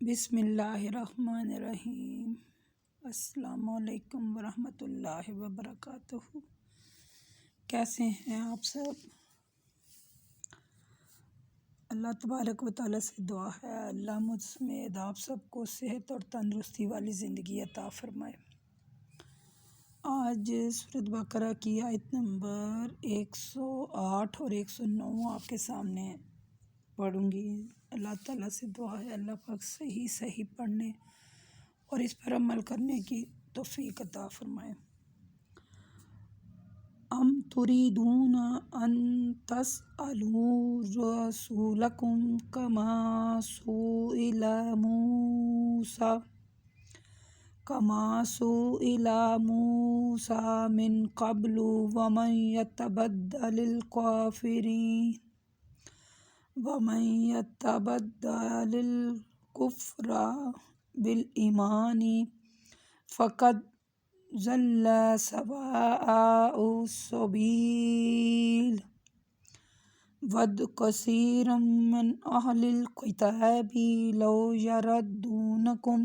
بسم اللہ الرحمن الرحیم۔ السلام علیکم ورحمۃ اللہ وبرکاتہ۔ کیسے ہیں آپ سب؟ اللہ تبارک و تعالیٰ سے دعا ہے اللہ مجھ سمیت آپ سب کو صحت اور تندرستی والی زندگی عطا فرمائے۔ آج سورۃ بقرہ کی آیت نمبر 108 اور 109 آپ کے سامنے پڑھوں گی۔ اللہ تعالیٰ سے دعا ہے اللہ پاک صحیح پڑھنے اور اس پر عمل کرنے کی توفیق عطا فرمائے۔ ام تريدون ان تسألوا رسولكم كما سئل موسى من قبل ومن يتبدل الكفر بالإيمان فقد ضل سواء السبيل ود كثير من أهل الكتاب لو يردونكم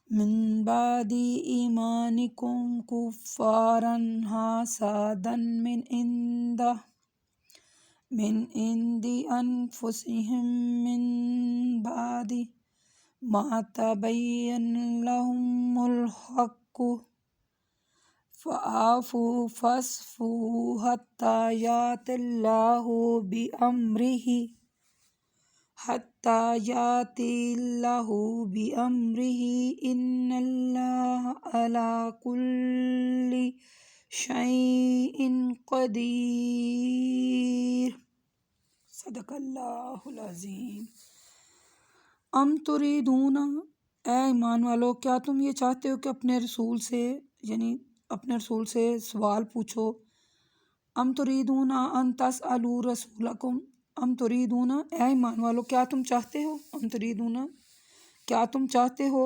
من بعد إيمانكم كفارا حسدا من عند أنفسهم من بعد ما تبين لهم الحق فاعفوا واصفحوا حتى يأتي الله بأمره إن الله على كل شيء قدیر۔ صدق اللہ العظیم۔ ام تريدون، اے ایمان والو کیا تم یہ چاہتے ہو کہ اپنے رسول سے سوال پوچھو۔ ام تريدون ان تسألوا رسولکم، ام تريدون اے ایمان والو کیا تم چاہتے ہو، ام تريدون کیا تم چاہتے ہو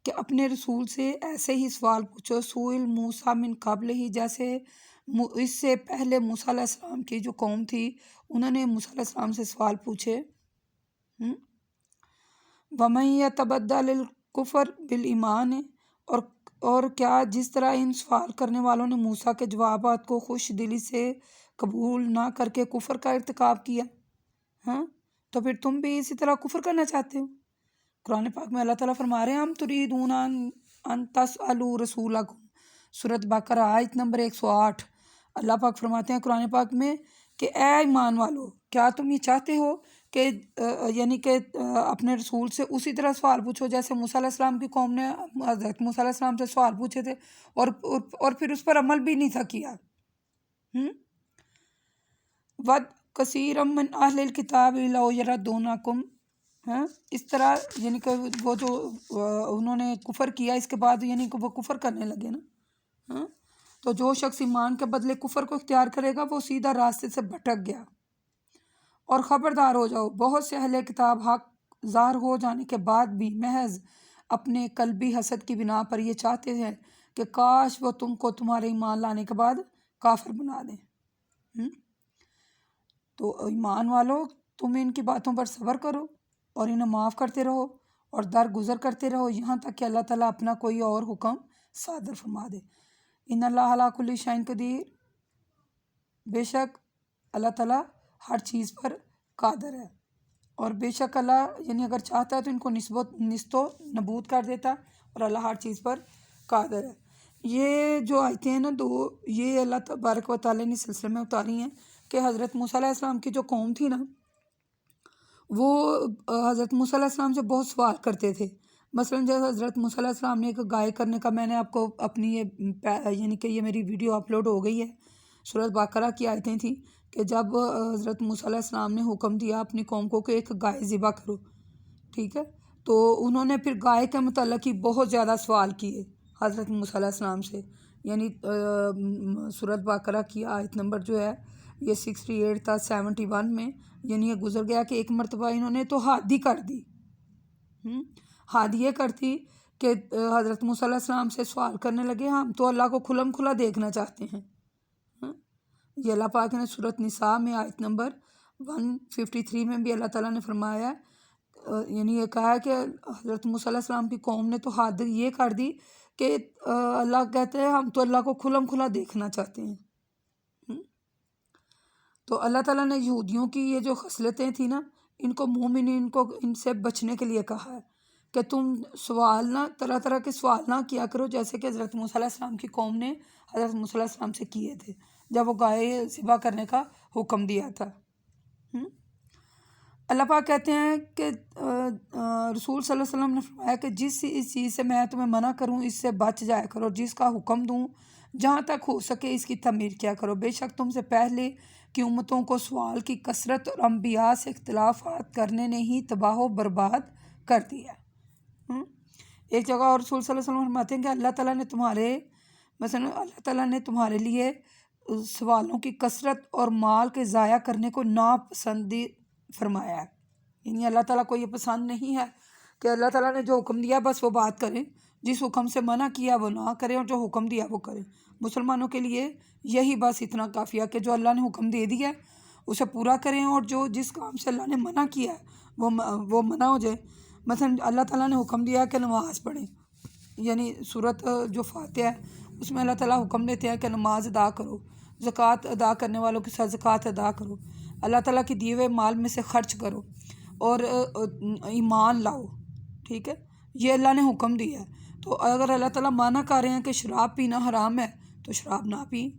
کہ اپنے رسول سے ایسے ہی سوال پوچھو، سئل موسیٰ من قبل ہی، جیسے اس سے پہلے موسیٰ علیہ السلام کی جو قوم تھی انہوں نے موسیٰ علیہ السلام سے سوال پوچھے۔ وَمَن يَتَبَدَّلِ الْكُفْرَ بِالْإِيمَانِ، اور کیا جس طرح ان سوال کرنے والوں نے موسیٰ کے جوابات کو خوش دلی سے قبول نہ کر کے کفر کا ارتکاب کیا، تو پھر تم بھی اسی طرح کفر کرنا چاہتے ہو۔ قرآن پاک میں اللہ تعالیٰ فرما رہے ہیں ام تريدون ان تسألوا رسولکم، سورۃ بقرہ آیت نمبر 108۔ اللہ پاک فرماتے ہیں قرآن پاک میں کہ اے ایمان والو کیا تم یہ چاہتے ہو کہ اپنے رسول سے اسی طرح سوال پوچھو جیسے موسیٰ علیہ السلام کی قوم نے حضرت موسیٰ علیہ السلام سے سوال پوچھے تھے اور پھر اس پر عمل بھی نہیں تھا کیا۔ ود کثیر من اہل الکتاب لو یردونکم، اس طرح کہ وہ جو انہوں نے کفر کیا اس کے بعد کہ وہ کفر کرنے لگے نا، تو جو شخص ایمان کے بدلے کفر کو اختیار کرے گا وہ سیدھا راستے سے بھٹک گیا۔ اور خبردار ہو جاؤ، بہت سے اہل کتاب حق ظاہر ہو جانے کے بعد بھی محض اپنے قلبی حسد کی بنا پر یہ چاہتے ہیں کہ کاش وہ تم کو تمہارے ایمان لانے کے بعد کافر بنا دیں۔ تو ایمان والو تم ان کی باتوں پر صبر کرو اور انہیں معاف کرتے رہو اور درگزر کرتے رہو یہاں تک کہ اللہ تعالیٰ اپنا کوئی اور حکم صادر فرما دے۔ ان اللہ علی کل شیء قدیر، بے شک اللہ تعالیٰ ہر چیز پر قادر ہے، اور بے شک اللہ اگر چاہتا ہے تو ان کو نست و نبود کر دیتا، اور اللہ ہر چیز پر قادر ہے۔ یہ جو آیتیں ہیں نا دو، یہ اللہ تبارک و تعالیٰ نے سلسلے میں اتاری ہیں کہ حضرت موسیٰ علیہ السلام کی جو قوم تھی نا وہ حضرت موسیٰ علیہ السلام سے بہت سوال کرتے تھے۔ مثلاً جب حضرت موسیٰ علیہ السلام نے ایک گائے کرنے کا، میں نے آپ کو اپنی یہ میری ویڈیو اپلوڈ ہو گئی ہے، سورۃ بقرہ کی آیتیں تھیں کہ جب حضرت موسیٰ علیہ السلام نے حکم دیا اپنی قوم کو کہ ایک گائے ذبح کرو، ٹھیک ہے، تو انہوں نے پھر گائے کے متعلق ہی بہت زیادہ سوال کیے حضرت موسیٰ علیہ السلام سے۔ سورۃ بقرہ کی آیت نمبر جو ہے یہ 68 تھا 71 میں، یہ گزر گیا کہ ایک مرتبہ انہوں نے تو حد ہی کر دی، حد یہ کرتی کہ حضرت موسیٰ علیہ السلام سے سوال کرنے لگے ہم تو اللہ کو کھلم کھلا دیکھنا چاہتے ہیں، یہ اللہ پاک نے سورۃ نساء میں آیت نمبر 153 میں بھی اللہ تعالیٰ نے فرمایا ہے، یعنی یہ کہا ہے کہ حضرت موسیٰ علیہ السلام کی قوم نے تو حد یہ کر دی کہ اللہ کہتے ہیں ہم تو اللہ کو کھلم کھلا دیکھنا چاہتے ہیں۔ تو اللہ تعالیٰ نے یہودیوں کی یہ جو خصلتیں تھیں نا، ان کو مومنین کو ان سے بچنے کے لیے کہا ہے کہ تم سوال نہ طرح طرح کے سوال نہ کیا کرو، جیسے کہ حضرت موسیٰ علیہ السلام کی قوم نے حضرت موسیٰ علیہ السلام سے کیے تھے جب وہ گائے ذبح کرنے کا حکم دیا تھا۔ اللہ پاک کہتے ہیں کہ رسول صلی اللہ علیہ وسلم نے فرمایا کہ جس اس چیز سے میں تمہیں منع کروں اس سے بچ جایا کرو، اور جس کا حکم دوں جہاں تک ہو سکے اس کی تعمیر کیا کرو۔ بے شک تم سے پہلے کی امتوں کو سوال کی کثرت اور انبیاء سے اختلافات کرنے نے ہی تباہ و برباد کر دیا۔ ایک جگہ اور رسول صلی اللہ علیہ وسلم فرماتے ہیں کہ اللہ تعالیٰ نے تمہارے لیے سوالوں کی کثرت اور مال کے ضائع کرنے کو ناپسند فرمایا ہے، یعنی اللہ تعالیٰ کو یہ پسند نہیں ہے کہ اللہ تعالیٰ نے جو حکم دیا بس وہ بات کریں، جس حکم سے منع کیا وہ نہ کریں، اور جو حکم دیا وہ کریں۔ مسلمانوں کے لیے یہی بس اتنا کافی ہے کہ جو اللہ نے حکم دے دیا ہے اسے پورا کریں، اور جس کام سے اللہ نے منع کیا ہے وہ منع ہو جائے۔ مثلا اللہ تعالیٰ نے حکم دیا کہ نماز پڑھیں، یعنی سورت جو فاتحہ ہے اس میں اللہ تعالیٰ حکم دیتے ہیں کہ نماز ادا کرو، زکوٰۃ ادا کرنے والوں کے ساتھ زکوٰۃ ادا کرو، اللہ تعالیٰ کے دیے ہوئے مال میں سے خرچ کرو، اور ایمان لاؤ، ٹھیک ہے، یہ اللہ نے حکم دیا ہے۔ تو اگر اللہ تعالیٰ منع کر رہے ہیں کہ شراب پینا حرام ہے تو شراب نہ پئیں،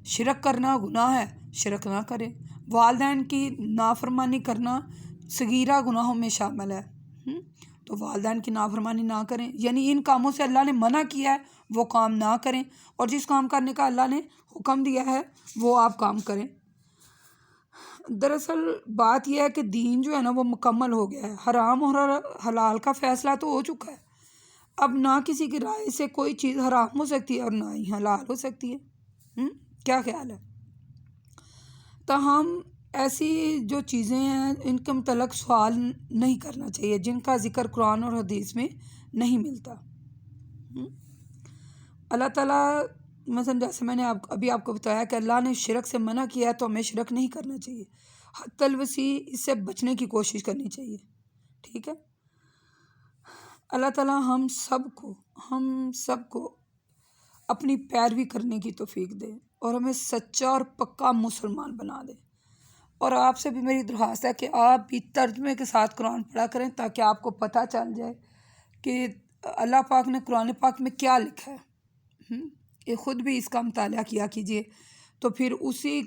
شرک کرنا گناہ ہے شرک نہ کریں، والدین کی نافرمانی کرنا صغیرہ گناہوں میں شامل ہے، تو والدین کی نافرمانی نہ کریں، یعنی ان کاموں سے اللہ نے منع کیا ہے وہ کام نہ کریں، اور جس کام کرنے کا اللہ نے حکم دیا ہے وہ آپ کام کریں۔ دراصل بات یہ ہے کہ دین جو ہے نا وہ مکمل ہو گیا ہے، حرام اور حلال کا فیصلہ تو ہو چکا ہے، اب نہ کسی کی رائے سے کوئی چیز حرام ہو سکتی ہے اور نہ ہی حلال ہو سکتی ہے۔ کیا خیال ہے؟ تاہم ایسی جو چیزیں ہیں ان کے متعلق سوال نہیں کرنا چاہیے جن کا ذکر قرآن اور حدیث میں نہیں ملتا۔ اللہ تعالیٰ مثلا جیسے میں نے ابھی آپ کو بتایا کہ اللہ نے شرک سے منع کیا ہے تو ہمیں شرک نہیں کرنا چاہیے، حتی الوسیع اس سے بچنے کی کوشش کرنی چاہیے، ٹھیک ہے۔ اللہ تعالیٰ ہم سب کو اپنی پیروی کرنے کی توفیق دے اور ہمیں سچا اور پکا مسلمان بنا دے، اور آپ سے بھی میری درخواست ہے کہ آپ بھی ترجمے کے ساتھ قرآن پڑھا کریں تاکہ آپ کو پتہ چل جائے کہ اللہ پاک نے قرآن پاک میں کیا لکھا ہے۔ یہ خود بھی اس کا مطالعہ کیا کیجیے، تو پھر اسی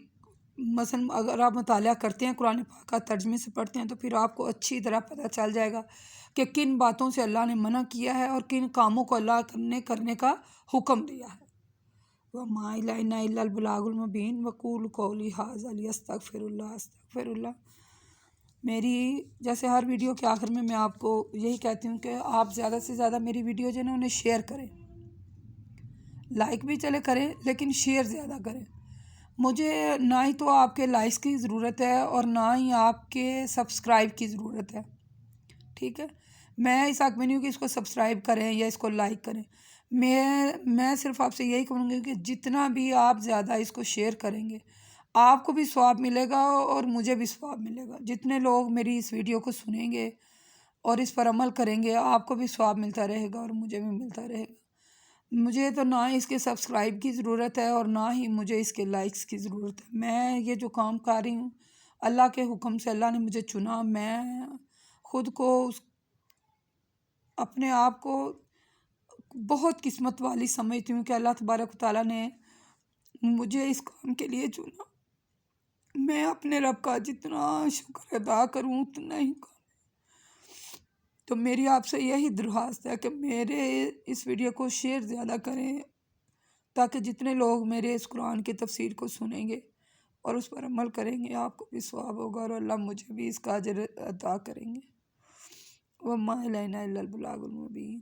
مثلا اگر آپ مطالعہ کرتے ہیں قرآن پاک کا ترجمے سے پڑھتے ہیں تو پھر آپ کو اچھی طرح پتہ چل جائے گا کہ کن باتوں سے اللہ نے منع کیا ہے اور کن کاموں کو اللہ نے کرنے کا حکم دیا ہے۔ وَمَا إِلَيْنَا إِلَّا الْبَلَاغُ الْمُبِينُ وَقُولُوا قَوْلِي هَٰذَا أَسْتَغْفِرُ اللَّهَ۔ میری جیسے ہر ویڈیو کے آخر میں آپ کو یہی کہتی ہوں کہ آپ زیادہ سے زیادہ میری ویڈیو جو ہے نا انہیں شیئر کریں، لائک بھی چلے کریں لیکن شیئر زیادہ کریں۔ مجھے نہ ہی تو آپ کے لائکس کی ضرورت ہے اور نہ ہی آپ کے سبسکرائب کی ضرورت ہے، ٹھیک ہے۔ میں اس حق میں نہیں ہوں کہ اس کو سبسکرائب کریں یا اس کو لائک کریں، میں صرف آپ سے یہی کہوں گی کہ جتنا بھی آپ زیادہ اس کو شیئر کریں گے آپ کو بھی ثواب ملے گا اور مجھے بھی ثواب ملے گا۔ جتنے لوگ میری اس ویڈیو کو سنیں گے اور اس پر عمل کریں گے آپ کو بھی ثواب ملتا رہے گا اور مجھے بھی ملتا رہے گا۔ مجھے تو نہ اس کے سبسکرائب کی ضرورت ہے اور نہ ہی مجھے اس کے لائکس کی ضرورت ہے۔ میں یہ جو کام کر رہی ہوں اللہ کے حکم سے، اللہ نے مجھے چنا، میں خود کو اپنے آپ کو بہت قسمت والی سمجھتی ہوں کہ اللہ تبارک و تعالیٰ نے مجھے اس کام کے لیے چنا۔ میں اپنے رب کا جتنا شکر ادا کروں اتنا ہی کم۔ تو میری آپ سے یہی درخواست ہے کہ میرے اس ویڈیو کو شیئر زیادہ کریں تاکہ جتنے لوگ میرے اس قرآن کی تفسیر کو سنیں گے اور اس پر عمل کریں گے آپ کو بھی ثواب ہوگا اور اللہ مجھے بھی اس کا اجر عطا کریں گے۔ وَمَا إِلَيْنَا إِلَّا الْبَلَاغُ الْمُبِينُ۔